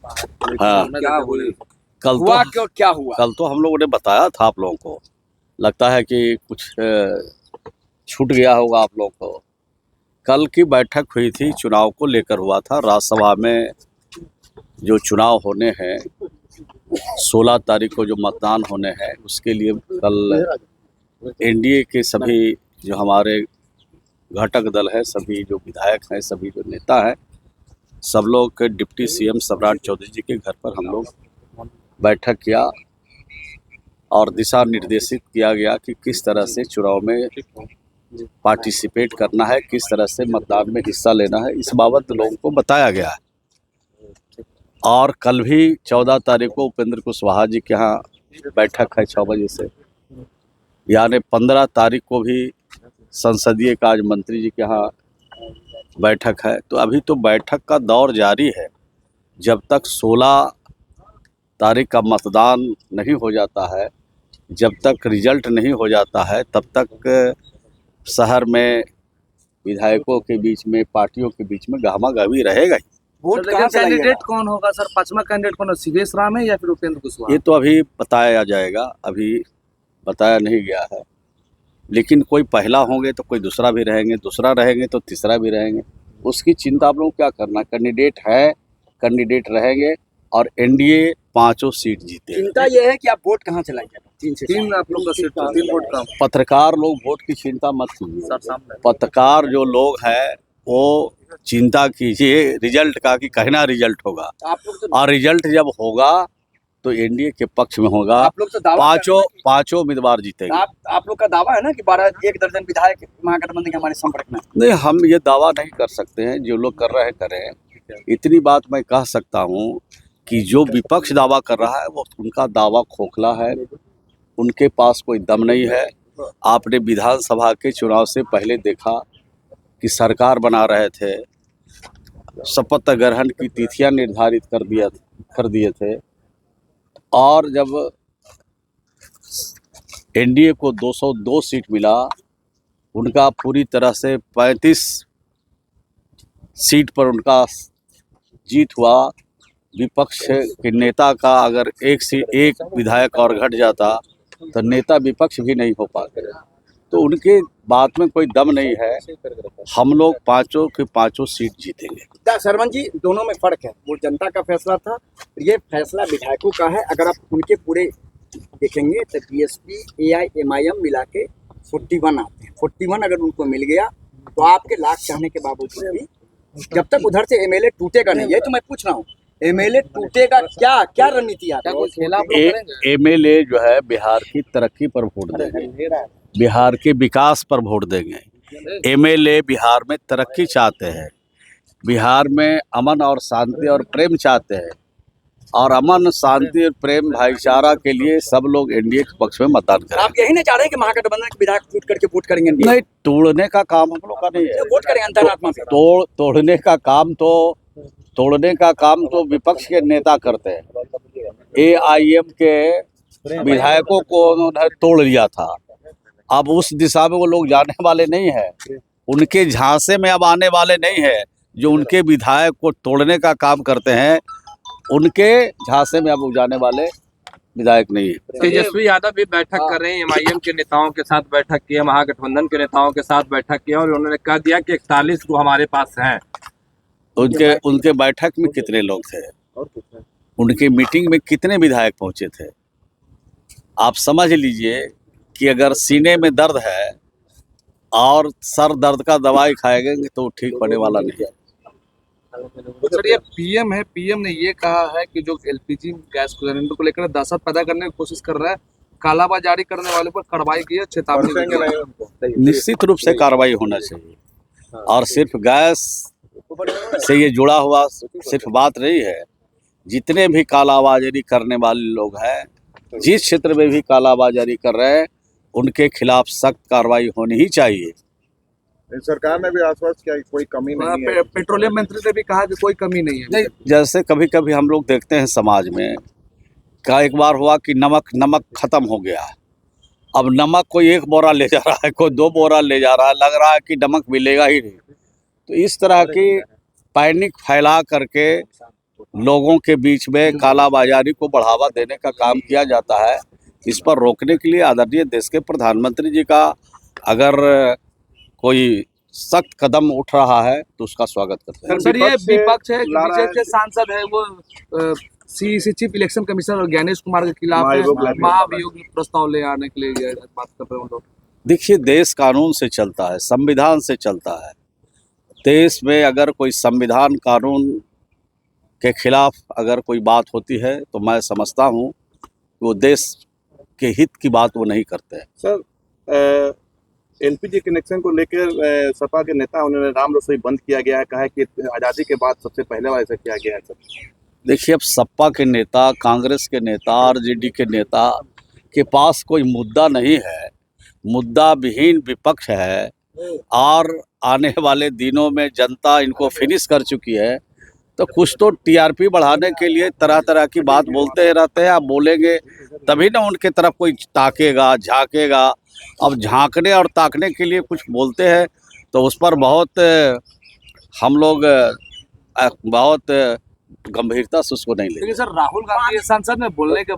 हाँ, क्या हुई? कल हुआ तो क्यों, क्या हुआ? कल तो हम लोगों ने बताया था आप लोगों को। लगता है कि कुछ छूट गया होगा आप लोगों को। कल की बैठक हुई थी, चुनाव को लेकर हुआ था। राज्यसभा में जो चुनाव होने हैं, 16 तारीख को जो मतदान होने हैं, उसके लिए कल एनडीए के सभी जो हमारे घटक दल है, सभी जो विधायक हैं, सभी जो नेता हैं, सब लोग डिप्टी सीएम सम्राट चौधरी जी के घर पर हम लोग बैठक किया और दिशा निर्देशित किया गया कि किस तरह से चुनाव में पार्टिसिपेट करना है, किस तरह से मतदान में हिस्सा लेना है, इस बाबत लोगों को बताया गया है। और कल भी 14 तारीख को उपेंद्र कुशवाहा जी के यहाँ बैठक है 6 बजे से, यानी 15 तारीख को भी संसदीय कार्य मंत्री जी के यहाँ बैठक है। तो अभी तो बैठक का दौर जारी है। जब तक 16 तारीख का मतदान नहीं हो जाता है, जब तक रिजल्ट नहीं हो जाता है, तब तक शहर में विधायकों के बीच में, पार्टियों के बीच में गहमा-गहमी रहेगा ही। वोट कहाँ से कैंडिडेट कौन होगा सर? 5वां कैंडिडेट कौन है? सिवेश राम है या फिर उपेंद्र कुशवाहा? ये तो अभी बताया जाएगा, अभी बताया नहीं गया है। लेकिन कोई पहला होंगे तो कोई दूसरा भी रहेंगे, दूसरा रहेंगे तो तीसरा भी रहेंगे। उसकी चिंता आप लोगों को क्या करना। कैंडिडेट है, कैंडिडेट रहेंगे और एनडीए 5 सीट जीते। चिंता यह है कि आप वोट कहाँ से लाएंगे? 3 आप लोग का सीट, 3 वोट कम। पत्रकार लोग वोट की चिंता मत कीजिए। पत्रकार जो लोग हैं वो चिंता कीजिए रिजल्ट का, कि कहना रिजल्ट होगा, और रिजल्ट जब होगा तो एनडीए के पक्ष में होगा। आप लोग तो दावा पांचों उम्मीदवार जीतेंगे। आप लोग का दावा है ना कि 1 दर्जन विधायक महागठबंधन के हमारे संपर्क में। नहीं, हम ये दावा नहीं कर सकते हैं। जो लोग कर रहे हैं करें। इतनी बात मैं कह सकता हूँ कि जो विपक्ष दावा कर रहा है वो उनका दावा खोखला है, उनके पास कोई दम नहीं है। आपने विधानसभा के चुनाव से पहले देखा कि सरकार बना रहे थे, शपथ ग्रहण की तिथियां निर्धारित कर दिए थे, और जब एनडीए को 202 सीट मिला, उनका पूरी तरह से 35 सीट पर उनका जीत हुआ। विपक्ष के नेता का अगर एक विधायक और घट जाता तो नेता विपक्ष भी नहीं हो पाते। तो उनके बात में कोई दम नहीं है। हम लोग 5 के 5 सीट जीतेंगे। सरवन जी, दोनों में फर्क है। वो जनता का फैसला था, ये फैसला विधायकों का है। अगर आप उनके पूरे देखेंगे तो बीएसपी एआईएमआईएम मिला के 41 आते हैं। 41 अगर उनको मिल गया तो आपके लाख चाहने के बावजूद भी जब तक उधर से एमएलए टूटेगा नहीं, ये तो मैं पूछ रहा हूँ, एमएलए टूटेगा क्या रणनीति आता है? एमएलए जो है बिहार की तरक्की पर वोट देंगे, बिहार के विकास पर वोट देंगे। एमएलए बिहार में तरक्की चाहते हैं, बिहार में अमन और शांति और प्रेम चाहते हैं, और अमन, शांति और प्रेम, भाईचारा के लिए सब लोग एनडीए के पक्ष में मतदान करें। आप यही नहीं चाह रहे कि महागठबंधन के विधायक टूट करके वोट करेंगे? नहीं, तोड़ने का काम हम लोग का नहीं है। वोट करेंगे अंतरात्मा से। तोड़ने का काम तो विपक्ष के नेता करते हैं। एआईएम के विधायकों को उन्होंने तोड़ लिया था। अब उस दिशा में वो लोग जाने वाले नहीं है, उनके झांसे में अब आने वाले नहीं है। जो उनके विधायक को तोड़ने का काम करते हैं, उनके झांसे में अब जाने वाले विधायक नहीं है। तेजस्वी यादव भी बैठक कर रहे हैं, एमआईएम के नेताओं के साथ बैठक की है, महागठबंधन के नेताओं के साथ बैठक की है, और उन्होंने कह दिया कि 41 को हमारे पास हैं। उनके बैठक में कितने लोग थे? उनके मीटिंग में कितने विधायक पहुंचे थे? आप समझ लीजिए कि अगर सीने में दर्द है और सर दर्द का दवाई खाएंगे तो ठीक होने वाला नहीं है। सर, ये पीएम है, पीएम ने ये कहा है कि जो एलपीजी गैस सिलेंडर को लेकर दहशत पैदा करने की कोशिश कर रहा है, कालाबाजारी करने वाले पर कार्रवाई की है, चेतावनी। निश्चित रूप से कार्रवाई होना चाहिए। और सिर्फ गैस से ये जुड़ा हुआ सिर्फ बात नहीं है। जितने भी कालाबाजारी करने वाले लोग हैं, जिस क्षेत्र में भी कालाबाजारी कर रहे हैं, उनके खिलाफ सख्त कार्रवाई होनी ही चाहिए। सरकार ने भी आश्वस्त किया कि कोई कमी नहीं है। पेट्रोलियम मंत्री ने भी कहा कि कोई कमी नहीं है। नहीं, जैसे कभी कभी हम लोग देखते हैं समाज में, क्या एक बार हुआ कि नमक खत्म हो गया। अब नमक कोई 1 बोरा ले जा रहा है, कोई 2 बोरा ले जा रहा है, लग रहा है कि नमक मिलेगा ही नहीं। तो इस तरह की पैनिक फैला करके लोगों के बीच में कालाबाजारी को बढ़ावा देने का काम किया जाता है। इस पर रोकने के लिए आदरणीय देश के प्रधानमंत्री जी का अगर कोई सख्त कदम उठ रहा है तो उसका स्वागत करते हैं। सर ये विपक्ष से विपक्ष है, ला रहा है- बीजेपी के सांसद है वो सीईसी चीफ इलेक्शन कमिश्नर और ज्ञानेश कुमार के खिलाफ महाभियोग प्रस्ताव ले आने के लिए बात कर रहे हैं लोग। देखिए, देश कानून से चलता है, संविधान से चलता है। देश में अगर कोई संविधान कानून के खिलाफ अगर कोई बात होती है तो मैं समझता हूँ वो देश के हित की बात वो नहीं करते हैं। सर एलपीजी कनेक्शन को लेकर सपा के नेता उन्होंने राम रसोई बंद किया गया है, कहा है कि आज़ादी के बाद सबसे पहले बार ऐसा किया गया है। सर देखिए, अब सपा के नेता, कांग्रेस के नेता, आरजेडी के नेता के पास कोई मुद्दा नहीं है, मुद्दा विहीन विपक्ष है और आने वाले दिनों में जनता इनको फिनिश कर चुकी है। तो कुछ तो टीआरपी बढ़ाने के लिए तरह तरह की बात बोलते रहते हैं। आप बोलेंगे तभी ना उनके तरफ कोई ताकेगा, झांकेगा। अब झांकने और ताकने के लिए कुछ बोलते हैं तो उस पर बहुत हम लोग बहुत गंभीरता से उसको नहीं लेते। लेकिन सर राहुल गांधी सांसद ने बोलने के